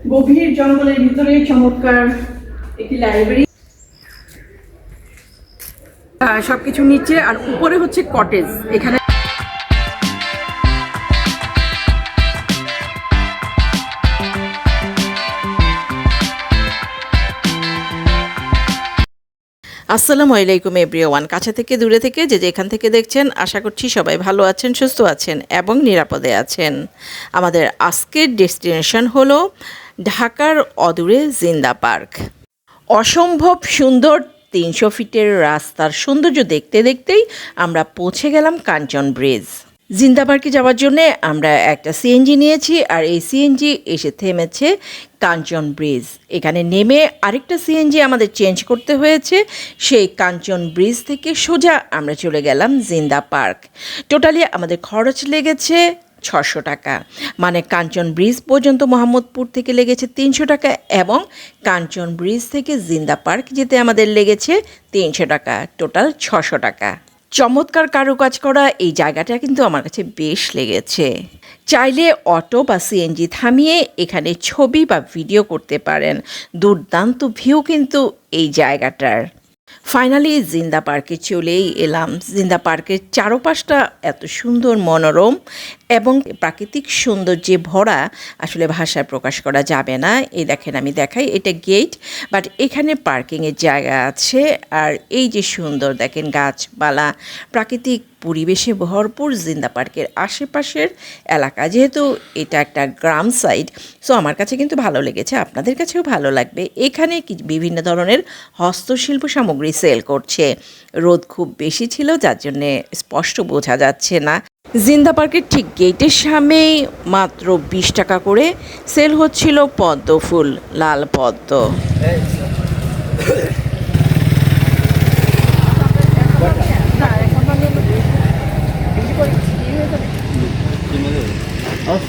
গভীর জঙ্গলের ভিতরে চমৎকার একটি লাইব্রেরি, সবকিছু নিচে আর উপরে হচ্ছে কটেজ। এখানে আসসালামু আলাইকুম এভরিওয়ান। কাছে থেকে দূরে থেকে যে যেখান থেকে দেখছেন, আশা করছি সবাই ভালো আছেন, সুস্থ আছেন এবং নিরাপদে আছেন। আমাদের আজকের ডেস্টিনেশন হলো ঢাকার অদূরে জিন্দা পার্ক। অসম্ভব সুন্দর 300 ফিটের রাস্তার সৌন্দর্য দেখতে দেখতেই আমরা পৌঁছে গেলাম কাঞ্চন ব্রিজ। জিন্দা পার্কে যাওয়ার জন্যে আমরা একটা সিএনজি নিয়েছি, আর এই সিএনজি এসে থেমেছে কাঞ্চন ব্রিজ। এখানে নেমে আরেকটা সিএনজি আমাদের চেঞ্জ করতে হয়েছে। সেই কাঞ্চন ব্রিজ থেকে সোজা আমরা চলে গেলাম জিন্দা পার্ক। টোটালি আমাদের খরচ লেগেছে 600 টাকা, মানে কাঞ্চন ব্রিজ পর্যন্ত মোহাম্মদপুর থেকে লেগেছে 300 টাকা এবং কাঞ্চন ব্রিজ থেকে জিন্দা পার্ক যেতে আমাদের লেগেছে 300 টাকা, টোটাল 600 টাকা। চমৎকার কারুকাজ করা এই জায়গাটা কিন্তু আমার কাছে বেশ লেগেছে। চাইলে অটো বা সিএনজি থামিয়ে এখানে ছবি বা ভিডিও করতে পারেন। দুর্দান্ত ভিউ কিন্তু এই জায়গাটার। ফাইনালি জিন্দা পার্কে চলেই এলাম। জিন্দা পার্কের চারপাশটা এত সুন্দর, মনোরম এবং প্রাকৃতিক সৌন্দর্যে ভরা, আসলে ভাষায় প্রকাশ করা যাবে না। এই দেখেন, আমি দেখাই, এটা গেট, বাট এখানে পার্কিংয়ের জায়গা আছে। আর এই যে সুন্দর দেখেন গাছপালা, প্রাকৃতিক পরিবেশে ভরপুর জিন্দা পার্কের আশেপাশের এলাকা। যেহেতু এটা একটা গ্রাম সাইড, সো আমার কাছে কিন্তু ভালো লেগেছে, আপনাদের কাছেও ভালো লাগবে। এখানে বিভিন্ন ধরনের হস্তশিল্প সামগ্রী সেল করছে। রোদ খুব বেশি ছিল, যার জন্যে স্পষ্ট বোঝা যাচ্ছে না। জিন্দা পার্কের ঠিক গেটের সামনেই মাত্র 20 টাকা করে সেল হচ্ছিল পদ্ম ফুল, লাল পদ্ম।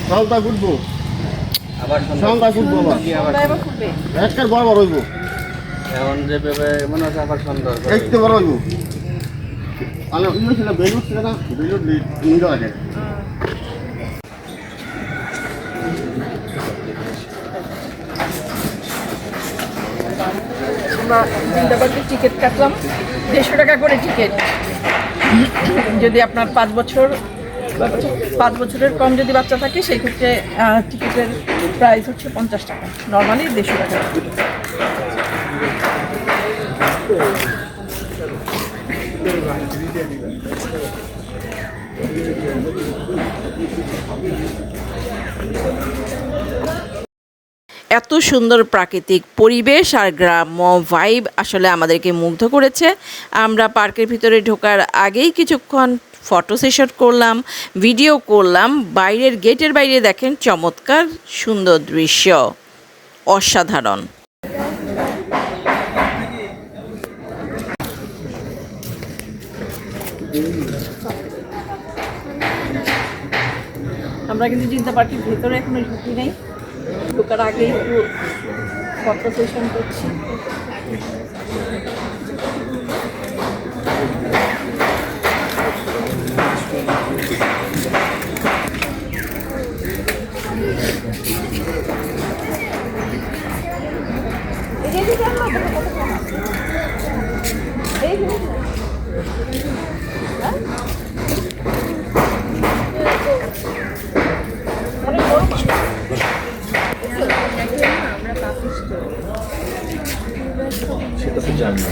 সালটা ফুটবো, সালটা ফুটবো, একটা বড় বড় হইব, এখন যে ভেবে মনে হচ্ছে আবার সুন্দর একটু বড় হইব। আমি ইয়ে ছিল বেলুট ছিল না, বেলুট নিয়ে আছে। আমরা জিন্দা পার্কের টিকিট কাটলাম 150 টাকা করে টিকিট। যদি আপনার 5 বছরের কম যদি বাচ্চা থাকে, সেই ক্ষেত্রে টিকিটের প্রাইস হচ্ছে 50 টাকা, নর্মালি 150 টাকা। এত সুন্দর প্রাকৃতিক পরিবেশ আর গ্রাম্য ভাইব আসলে আমাদেরকে মুগ্ধ করেছে। আমরা পার্কের ভিতরে ঢোকার আগেই কিছুক্ষণ ফটো সেশন করলাম, ভিডিও করলাম। বাইরের গেটের বাইরে দেখেন চমৎকার সুন্দর দৃশ্য, অসাধারণ। আমরা কিন্তু জিন্দা পার্কের ভেতরে এখনো ঢুকি নেই, ঢোকার আগেই একটু ফটো সেশন করছি। সেটা তো জানি না।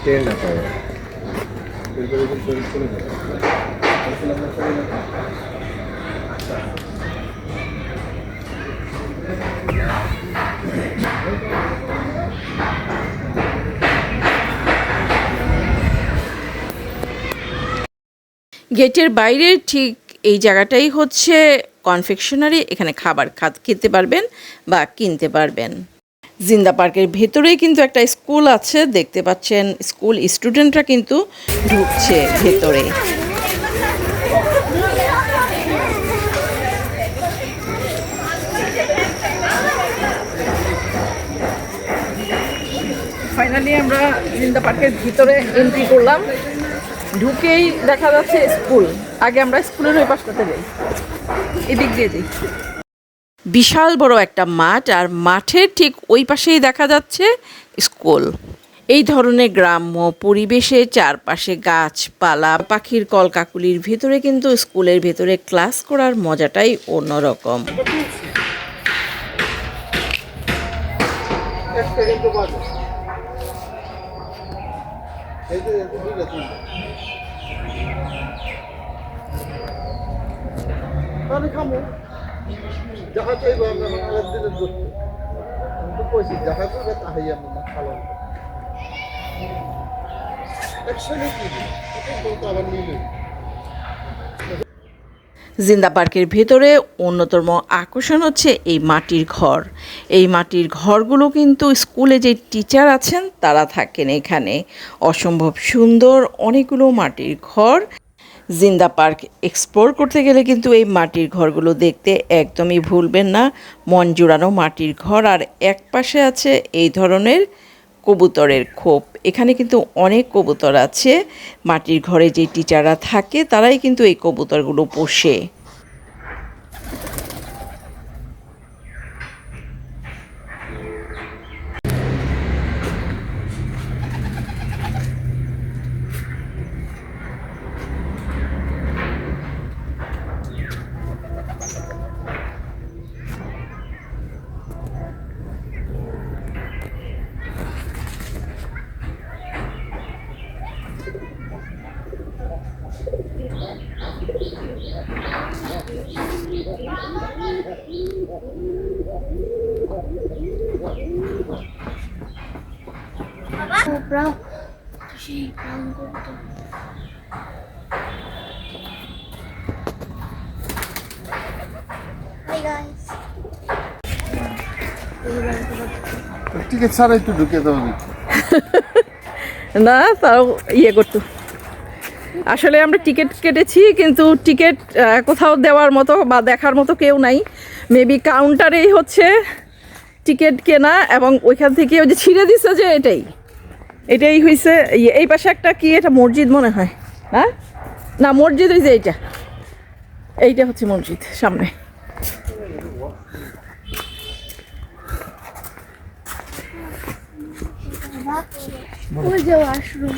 ট্রেন না পাওয়া গেটের বাইরে ঠিক এই জায়গাটাই হচ্ছে কনফেকশনারি। এখানে খাবার খেতে পারবেন বা কিনতে পারবেন। জিন্দা পার্কের ভেতরেই কিন্তু একটা স্কুল আছে, দেখতে পাচ্ছেন স্কুল স্টুডেন্টরা কিন্তু ঢুকছে ভেতরে। ফাইনালি আমরা জিন্দা পার্কের ভিতরে এন্ট্রি করলাম। ঢুকেই দেখা যাচ্ছে স্কুল। আগে আমরা স্কুলের ওই পাশ করতে যাই, এদিক দিয়ে যাই। বিশাল বড় একটা মাঠ, আর মাঠের ঠিক ওই পাশেই দেখা যাচ্ছে স্কুল। এই ধরনের গ্রাম্য পরিবেশে চারপাশে গাছপালা, পাখির কলকাকুলির ভিতরে কিন্তু স্কুলের ভেতরে ক্লাস করার মজাটাই অন্যরকম। জিন্দা পার্কের ভেতরে অন্যতম আকর্ষণ হচ্ছে এই মাটির ঘর। এই মাটির ঘরগুলো কিন্তু স্কুলে যে টিচার আছেন তারা থাকেন এখানে। অসম্ভব সুন্দর অনেকগুলো মাটির ঘর। জিন্দা পার্ক এক্সপ্লোর করতে গেলে কিন্তু এই মাটির ঘরগুলো দেখতে একদমই ভুলবেন না। মন জুড়ানো মাটির ঘর, আর এক পাশে আছে এই ধরনের কবুতরের খোপ। এখানে কিন্তু অনেক কবুতর আছে। মাটির ঘরে যে টিচাররা থাকে তারাই কিন্তু এই কবুতরগুলো পোষে। Bro, সেই কাম করতে Hi guys. টিকিট ছাড়া একটু ঢুকে দেওয়া না, তাও ইয়ে করতো। আসলে আমরা টিকিট কেটেছি, কিন্তু টিকিট কোথাও দেওয়ার মতো বা দেখার মতো কেউ নাই। মেবি কাউন্টারেই হচ্ছে টিকিট কেনা, এবং ওইখান থেকে ওই যে ছিঁড়ে দিচ্ছে যে এটাই হয়েছে। এই পাশে একটা কি, এটা মসজিদ মনে হয়। হ্যাঁ, না মসজিদ হয়েছে এইটা হচ্ছে মসজিদ সামনে। ওই যে ওয়াশরুম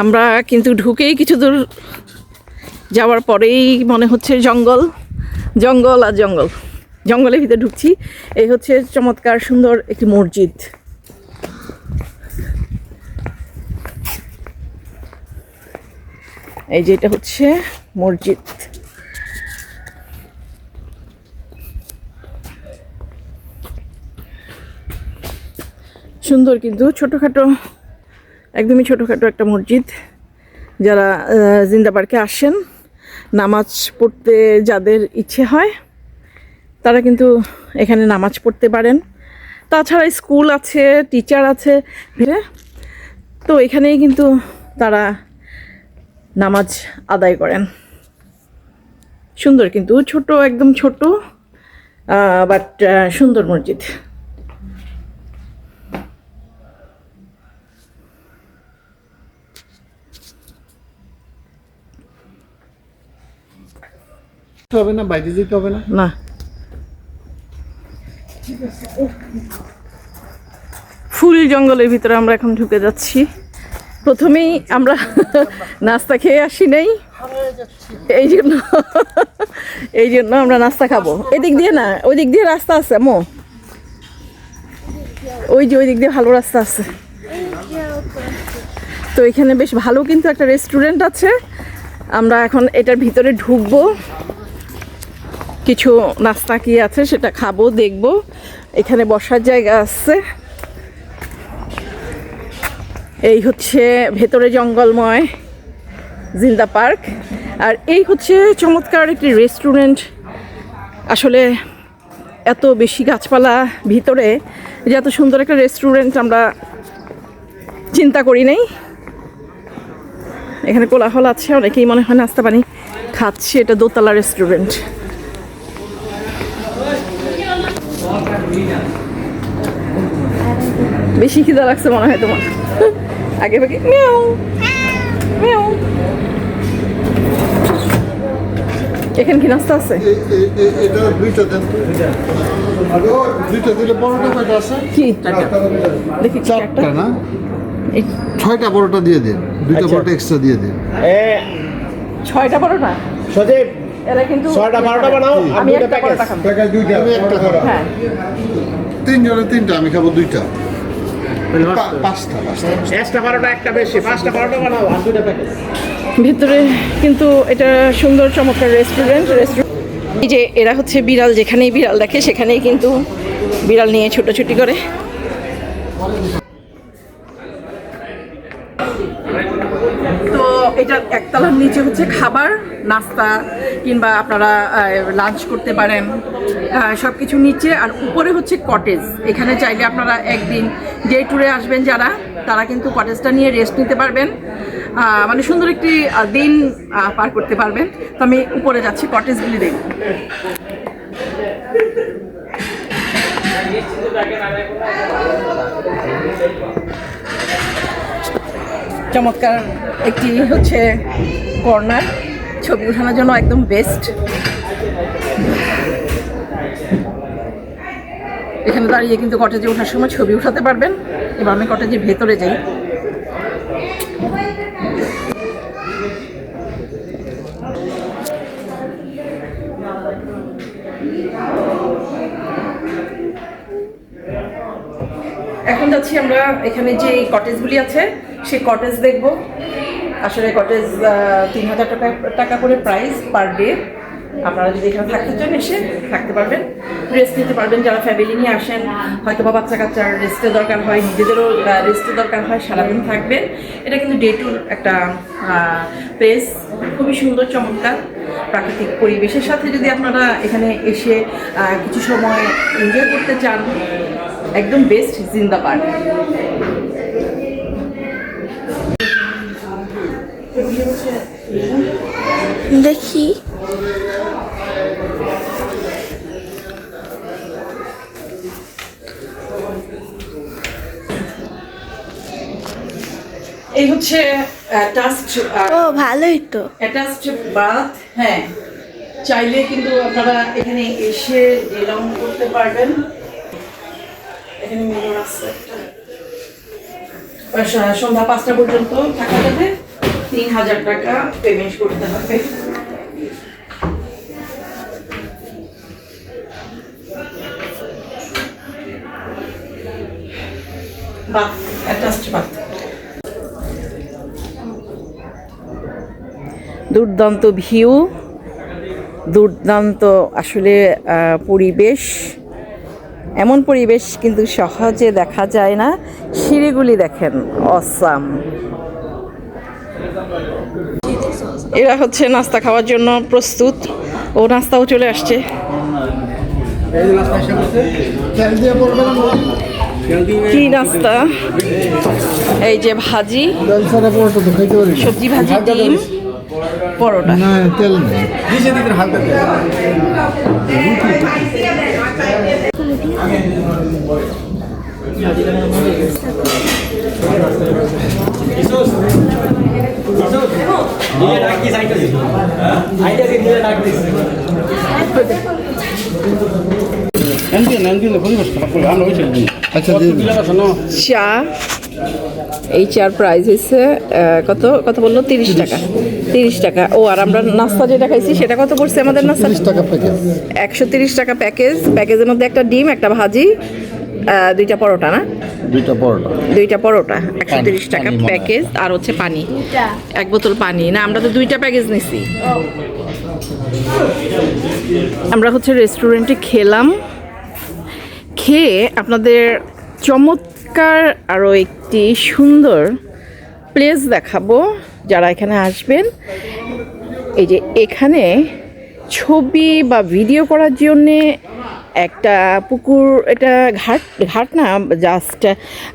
আমরা কিন্তু ঢুকেই কিছু দূর যাওয়ার পরেই মনে হচ্ছে জঙ্গল জঙ্গল আর জঙ্গল। জঙ্গলের ভিতরে ঢুকছি। এই হচ্ছে চমৎকার সুন্দর একটি মসজিদ। এই যে এটা হচ্ছে মসজিদ। সুন্দর, কিন্তু ছোটোখাটো, একদমই ছোটোখাটো একটা মসজিদ। যারা জিন্দা পার্কে আসেন নামাজ পড়তে, যাদের ইচ্ছে হয় তারা কিন্তু এখানে নামাজ পড়তে পারেন। তাছাড়া স্কুল আছে, টিচার আছে, তো এখানেই কিন্তু তারা নামাজ আদায় করেন। সুন্দর, কিন্তু ছোট, একদম ছোট, বাট সুন্দর মসজিদ। হবে না, বাইরে যেতে হবে না। না, ফুল জঙ্গলের ভিতরে আমরা এখন ঢুকে যাচ্ছি। প্রথমেই আমরা নাস্তা খেয়ে আসি নাই, এই জন্য আমরা নাস্তা খাবো। এদিক দিয়ে না, ওই দিক দিয়ে রাস্তা আছে মো, ওই যে ওই দিক দিয়ে ভালো রাস্তা আছে। তো এখানে বেশ ভালো কিন্তু একটা রেস্টুরেন্ট আছে। আমরা এখন এটার ভিতরে ঢুকবো, কিছু নাস্তা কি আছে সেটা খাবো, দেখবো। এখানে বসার জায়গা আছে। এই হচ্ছে ভেতরে জঙ্গলময় জিন্দা পার্ক। আর এই হচ্ছে চমৎকার একটি রেস্টুরেন্ট আসলে এত বেশি গাছপালা ভিতরে যে এত সুন্দর একটা রেস্টুরেন্ট আমরা চিন্তা করি নাই। এখানে কোলাহল আছে, অনেকেই মনে হয় নাস্তা পানি খাচ্ছে। এটা দোতলা রেস্টুরেন্ট। বেশি খিদা লাগছে মনে হয় তোমার, আগে ভাগে মিয়াও মিয়াও। এখানে কি নাস্তা আছে? এটা দুইটা দেন তো। দুইটা দিলে পরোটা কয়টা আছে? কি দেখি কি একটা? চারটা না, এই 6টা পরোটা দিয়ে দিন, দুইটা পরোটা এক্সট্রা দিয়ে দিন। 6টা পরোটা। সজীব এরা কিন্তু 6টা 12টা বানাও আর আমি 2টা একটা প্যাকেজ। পরোটা খাবো। প্যাকেজ দুইটা, আমি একটা খাবো। হ্যাঁ, 3 জনে 3টা, আমি খাবো 2টা। 5টা। এক্সট্রা 12টা একটা বেশি, 5টা 12টা বানাও আর 2টা প্যাকেজ। ভিতরে কিন্তু এটা সুন্দর চমৎকার রেস্টুরেন্ট। এই যে এরা হচ্ছে বিড়াল, যেখানেই বিড়াল দেখে সেখানেই কিন্তু বিড়াল নিয়ে ছুটোছুটি করে। তো এটা একতলার নিচে হচ্ছে খাবার, নাস্তা কিংবা আপনারা লাঞ্চ করতে পারেন, সব কিছু নিচে। আর উপরে হচ্ছে কটেজ। এখানে চাইলে আপনারা একদিন ডে ট্যুরে আসবেন যারা, তারা কিন্তু কটেজটা নিয়ে রেস্ট নিতে পারবেন, মানে সুন্দর একটি দিন পার করতে পারবেন। তো আমি উপরে যাচ্ছি, কটেজগুলি দেখব। চমৎকার একটি হচ্ছে কর্নার, ছবি ওঠানোর জন্য একদম বেস্ট। এখানে দাঁড়িয়ে কিন্তু কটেজে ওঠার সময় ছবি উঠাতে পারবেন। এবার আমি কটেজের ভেতরে যাই। এখন যাচ্ছি আমরা এখানে যে কটেজগুলি আছে সেই কটেজ দেখব। আসলে কটেজ 3000 টাকা করে প্রাইস পার ডে। আপনারা যদি এখানে থাকতে চান এসে থাকতে পারবেন, রেস্ট নিতে পারবেন। যারা ফ্যামিলি নিয়ে আসেন, হয়তো বা বাচ্চা কাচ্চার রেস্টের দরকার হয়, নিজেদেরও রেস্টের দরকার হয়, সারাদিন থাকবেন। এটা কিন্তু ডে ট্যুর একটা প্লেস, খুবই সুন্দর চমৎকার প্রাকৃতিক পরিবেশের সাথে যদি আপনারা এখানে এসে কিছু সময় এনজয় করতে চান, একদম বেস্ট জিন্দাবাদ। দেখি এই হচ্ছে ও ভালোই তো। Attached bath. হ্যাঁ, চাইলে কিন্তু আপনারা এখানে এসে ডিলং করতে পারবেন। এখানে মিরর আছে একটা। সন্ধ্যা 5টা পর্যন্ত থাকা যাবে, 3000 টাকা পেমেন্ট করতে হবে। Bath, attached bath. দুর্দান্ত ভিউ, দুর্দান্ত আসলে পরিবেশ। এমন পরিবেশ কিন্তু সহজে দেখা যায় না। সিঁড়িগুলি দেখেন, অসাম। এরা হচ্ছে নাস্তা খাওয়ার জন্য প্রস্তুত। ও নাস্তাও চলে আসছে। কি নাস্তা? এই যে ভাজি, সবজি ভাজি, ডিম, পরোটা। না, তেল নেই। আচ্ছা, চা, এই চার প্রাইস হয়েছে কত কত বললো? 30 টাকা। 30 টাকা। ও, আর আমরা নাস্তা যেটা খাইছি সেটা কত পড়ছে আমাদের নাস্তা? 30 টাকা প্যাকেজ। 130 টাকা প্যাকেজ। প্যাকেজের মধ্যে একটা ডিম, একটা ভাজি, 2টা পরোটা না? 2টা পরোটা। 2টা পরোটা, 130 টাকা প্যাকেজ। আর হচ্ছে পানি, 1 বোতল পানি। না, আমরা তো 2টা প্যাকেজ নিছি। আমরা হচ্ছে রেস্টুরেন্টে খেলাম, খেয়ে আপনাদের চমৎকার আরও একটি সুন্দর প্লেস দেখাবো যারা এখানে আসবেন। এই যে এখানে ছবি বা ভিডিও করার জন্যে একটা পুকুর, এটা ঘাট না, জাস্ট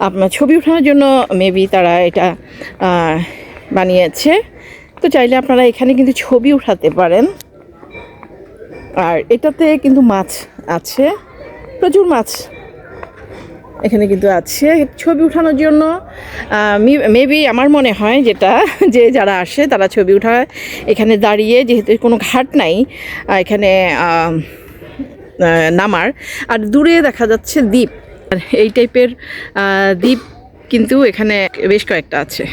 আপনার ছবি ওঠানোর জন্য মেবি তারা এটা বানিয়েছে। তো চাইলে আপনারা এখানে কিন্তু ছবি উঠাতে পারেন। আর এটাতে কিন্তু মাছ আছে, প্রচুর মাছ এখানে কিন্তু আছে ছবি উঠানোর জন্য। মেবি আমার মনে হয় যেটা, যে যারা আসে তারা ছবি উঠায় এখানে দাঁড়িয়ে, যেহেতু কোনো ঘাট নাই এখানে নামার। আর দূরে দেখা যাচ্ছে দ্বীপ, আর এই টাইপের দ্বীপ কিন্তু এখানে বেশ কয়েকটা আছে।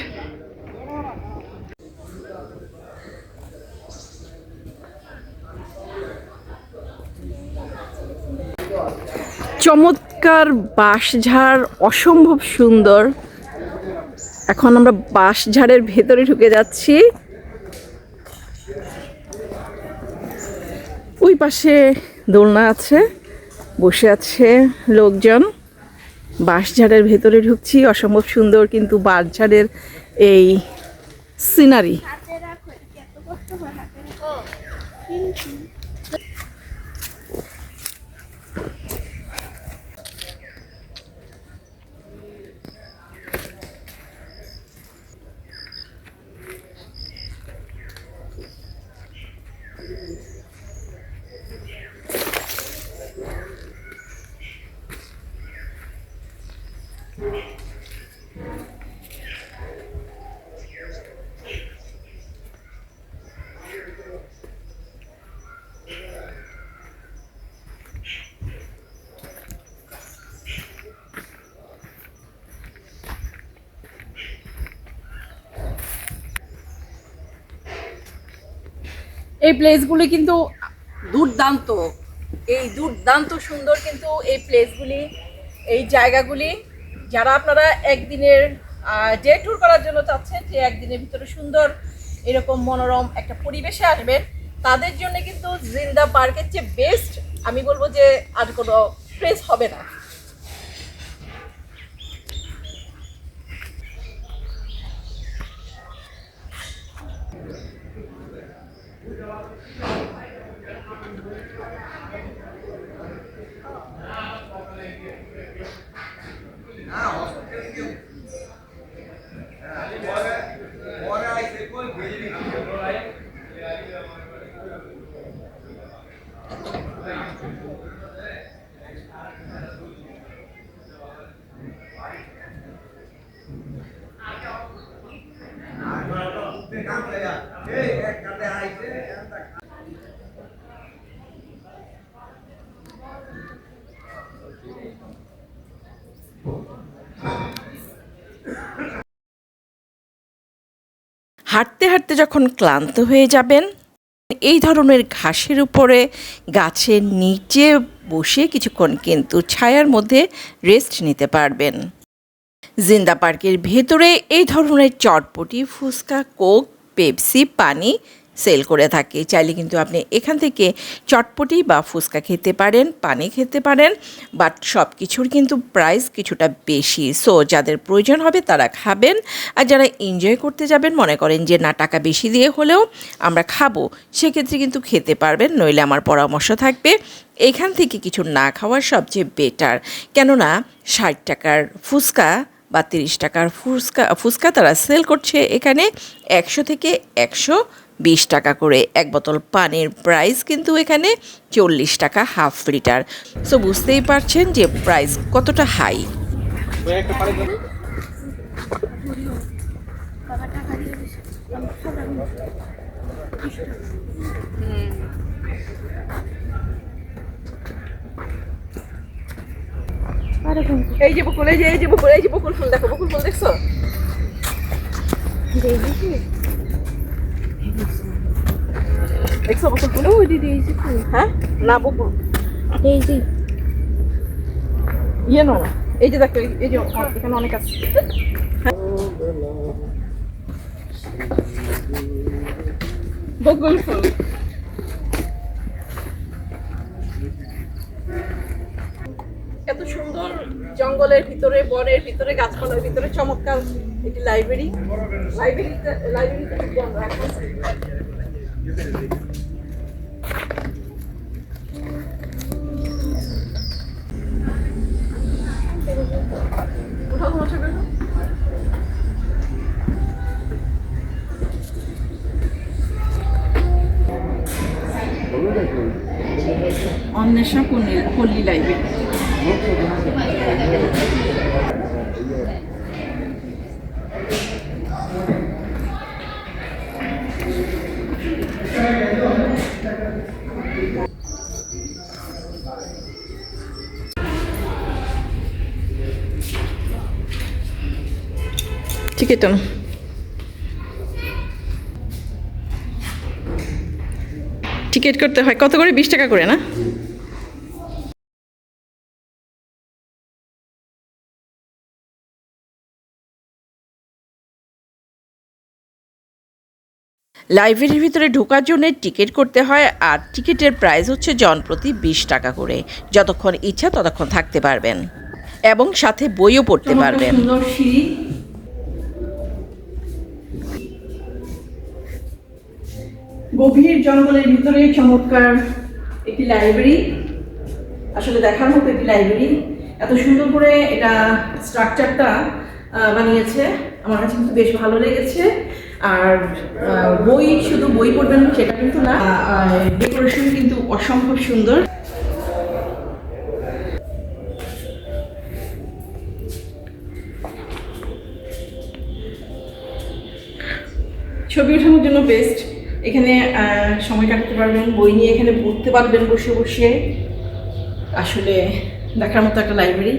চমৎকার বাঁশঝাড়, অসম্ভব সুন্দর। এখন আমরা বাঁশঝাড়ের ভেতরে ঢুকে যাচ্ছি। ওই পাশে দোলনা আছে, বসে আছে লোকজন। বাঁশঝাড়ের ভেতরে ঢুকছি, অসম্ভব সুন্দর কিন্তু বাঁশঝাড়ের এই সিনারি। এই প্লেসগুলি কিন্তু দুর্দান্ত, দুর্দান্ত সুন্দর কিন্তু এই প্লেসগুলি, এই জায়গাগুলি। যারা আপনারা একদিনের ডে ট্যুর করার জন্য চাচ্ছেন, যে একদিনের ভিতরে সুন্দর এরকম মনোরম একটা পরিবেশে আসবেন, তাদের জন্য কিন্তু জিন্দা পার্কের চেয়ে বেস্ট আমি বলবো যে আর কোনো প্লেস হবে না। হাঁটতে হাঁটতে যখন ক্লান্ত হয়ে যাবেন, এই ধরনের ঘাসের উপরে গাছের নিচে বসে কিছুক্ষণ কিন্তু ছায়ার মধ্যে রেস্ট নিতে পারবেন। জিন্দা পার্কের ভেতরে এই ধরনের চটপটি, ফুচকা, কোক, পেপসি, পানি সেল করে থাকে। চাইলে কিন্তু আপনি এখান থেকে চটপটি বা ফুচকা খেতে পারেন, পানি খেতে পারেন, বাট সব কিছুর কিন্তু প্রাইস কিছুটা বেশি। সো যাদের প্রয়োজন হবে তারা খাবেন, আর যারা এনজয় করতে যাবেন, মনে করেন যে না টাকা বেশি দিয়ে হলেও আমরা খাবো, সেক্ষেত্রে কিন্তু খেতে পারবেন। নইলে আমার পরামর্শ থাকবে এখান থেকে কিছু না খাওয়ার সবচেয়ে বেটার। কেননা 60 টাকার ফুচকা বা 30 টাকার ফুচকা তারা সেল করছে এখানে 100 থেকে 120 টাকা করে। এক বোতল পানির প্রাইস কিন্তু এখানে 40 টাকা হাফ লিটার। সো বুঝতেই পারছেন যে প্রাইস কতটা হাই। এই যে বকুল, এই যে বকুল ফুল, দেখো বকুল ফুল দেখছো? দেখছো বকুল ফুল? ওই দিদি এই যে ফুল, হ্যাঁ না বকুল, এই যে ইয়ে নো, এই যে দেখো, এই যে এখানে অনেক আছে। বকুল ফুল এত সুন্দর, জঙ্গলের ভিতরে, বনের ভিতরে, গাছপালার ভিতরে চমৎকার একটি লাইব্রেরিতে আমরা এখন অন্বেষা পল্লী লাইব্রেরি। টিকিট আনো। টিকিট করতে হয় কত করে? 20 টাকা করে না? লাইব্রেরির ভিতরে ঢোকার জন্য টিকিট করতে হয়, আর টিকিটের প্রাইস হচ্ছে জনপ্রতি 20 টাকা করে। যতক্ষণ ইচ্ছা ততক্ষণ থাকতে পারবেন এবং সাথে বইও পড়তে পারবেন। সুন্দর সিঁড়ি, গভীর জঙ্গলের ভিতরে চমৎকার একটি লাইব্রেরি। আসলে দেখার মতো একটি লাইব্রেরি। এত সুন্দর করে এটা স্ট্রাকচারটা বানিয়েছে, আমার কাছে কিন্তু বেশ ভালো লেগেছে। আর বই, শুধু বই পড়বেন সেটা কিন্তু না, ডেকোরেশন কিন্তু অসম্ভব সুন্দর। ছবি ওঠানোর জন্য বেস্ট। এখানে সময় কাটাতে পারবেন, বই নিয়ে এখানে পড়তে পারবেন বসে বসে। আসলে দেখার মতো একটা লাইব্রেরি।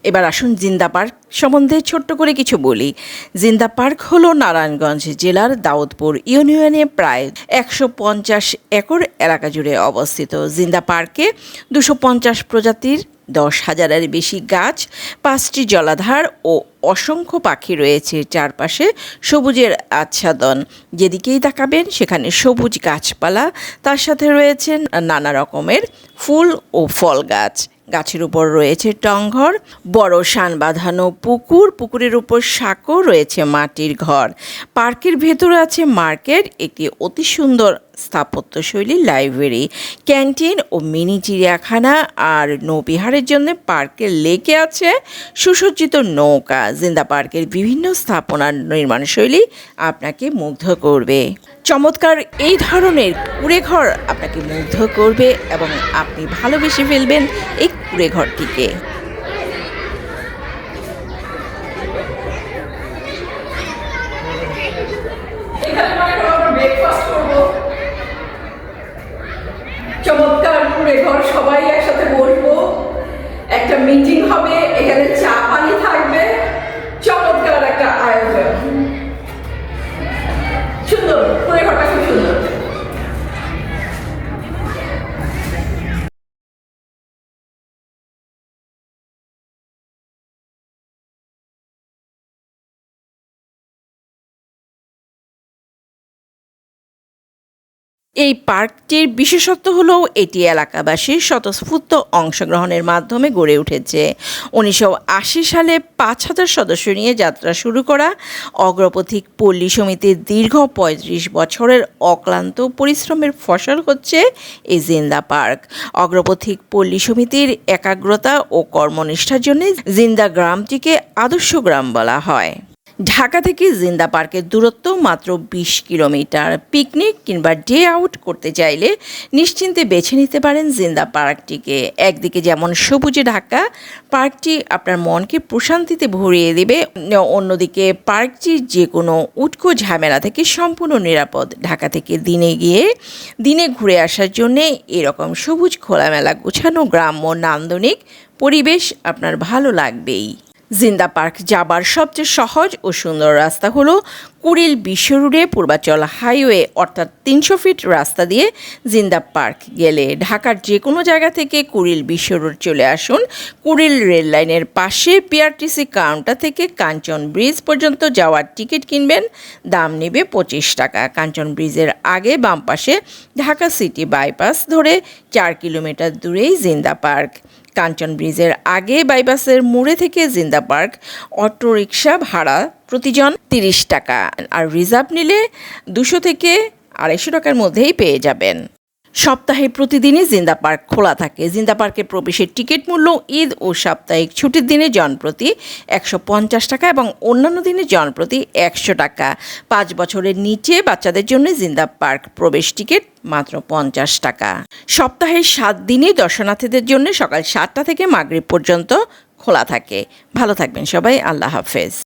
এবার আসুন জিন্দা পার্ক সম্বন্ধে ছোট্ট করে কিছু বলি। জিন্দা পার্ক হলো নারায়ণগঞ্জ জেলার দাউদপুর ইউনিয়নে প্রায় 150 একর এলাকা জুড়ে অবস্থিত। জিন্দা পার্কে 250 প্রজাতির 10,000-এর বেশি গাছ, 5টি জলাধার ও অসংখ্য পাখি রয়েছে। চারপাশে সবুজের আচ্ছাদন, যেদিকেই তাকাবেন সেখানে সবুজ গাছপালা, তার সাথে রয়েছে নানা রকমের ফুল ও ফল গাছ। গাছের উপর রয়েছে টংঘর, বড় শান বাঁধানো পুকুর, পুকুরের উপর সাঁকো, রয়েছে মাটির ঘর। পার্কের ভেতরে আছে মার্কেট, একটি অতি সুন্দর স্থাপত্যশৈলী লাইব্রেরি, ক্যান্টিন ও মিনি চিড়িয়াখানা। আর নৌবিহারের জন্য পার্কের লেকে আছে সুসজ্জিত নৌকা। জিন্দা পার্কের বিভিন্ন স্থাপনার নির্মাণশৈলী আপনাকে মুগ্ধ করবে। চমৎকার এই ধরনের কুঁড়েঘর আপনাকে মুগ্ধ করবে এবং আপনি ভালোবেসে ফেলবেন এই কুঁড়েঘরটিকে। চমৎকার করে ঘর, সবাই একসাথে বসবো, একটা মিটিং হবে, এখানে চা পানি থাকবে, চমৎকার একটা আয়োজন। সুন্দর করে ঘরটা, খুব সুন্দর। এই পার্কটির বিশেষত্ব হলো এটি এলাকাবাসীর স্বতঃস্ফূর্ত অংশগ্রহণের মাধ্যমে গড়ে উঠেছে। 1980 সালে 5,000 সদস্য নিয়ে যাত্রা শুরু করা অগ্রপথিক পল্লী সমিতির দীর্ঘ 35 বছরের অক্লান্ত পরিশ্রমের ফসল হচ্ছে এই জিন্দা পার্ক। অগ্রপথিক পল্লী সমিতির একাগ্রতা ও কর্মনিষ্ঠার জন্য জিন্দা গ্রামটিকে আদর্শ গ্রাম বলা হয়। ঢাকা থেকে জিন্দা পার্কের দূরত্ব মাত্র 20 কিলোমিটার। পিকনিক কিংবা ডে আউট করতে চাইলে নিশ্চিন্তে বেছে নিতে পারেন জিন্দা পার্কটিকে। একদিকে যেমন সবুজে ঢাকা, পার্কটি আপনার মনকে প্রশান্তিতে ভরিয়ে দেবে, অন্যদিকে পার্কটি যে কোনো উটকো ঝামেলা থেকে সম্পূর্ণ নিরাপদ। ঢাকা থেকে দিনে ঘুরে আসার জন্যে এরকম সবুজ খোলামেলা গোছানো গ্রাম্য নান্দনিক পরিবেশ আপনার ভালো লাগবেই। জিন্দা পার্ক যাবার সবচেয়ে সহজ ও সুন্দর রাস্তা হলো কুড়িল বিশ্ব রোডে পূর্বাচল হাইওয়ে অর্থাৎ 300 ফিট রাস্তা দিয়ে জিন্দা পার্ক গেলে ঢাকার যে কোনো জায়গা থেকে কুড়িল বিশ্ব রোড চলে আসুন। কুড়িল রেল লাইনের পাশে পিআরটিসি কাউন্টার থেকে কাঞ্চন ব্রিজ পর্যন্ত যাওয়ার টিকিট কিনবেন, দাম নেবে 25 টাকা। কাঞ্চন ব্রিজের আগে বাম পাশে ঢাকা সিটি বাইপাস ধরে 4 কিলোমিটার দূরেই জিন্দা পার্ক। কাঞ্চন ব্রিজের আগে বাইপাসের মোড়ে থেকে জিন্দা পার্ক অটোরিকশা ভাড়া প্রতিজন 30 টাকা, আর রিজার্ভ নিলে 200 থেকে 250 টাকার মধ্যেই পেয়ে যাবেন। সপ্তাহে প্রতিদিনই জিন্দা পার্ক খোলা থাকে। জিন্দা পার্কে প্রবেশের টিকিট মূল্য ঈদ ও সাপ্তাহিক ছুটির দিনে জনপ্রতি 150 টাকা এবং অন্যান্য দিনে জনপ্রতি 100 টাকা। 5 বছরের নিচে বাচ্চাদের জন্য জিন্দা পার্ক প্রবেশ টিকিট মাত্র 50 টাকা। সপ্তাহে 7 দিনই দর্শনার্থীদের জন্য সকাল 7টা থেকে মাগরিব পর্যন্ত খোলা থাকে। ভালো থাকবেন সবাই, আল্লাহ হাফেজ।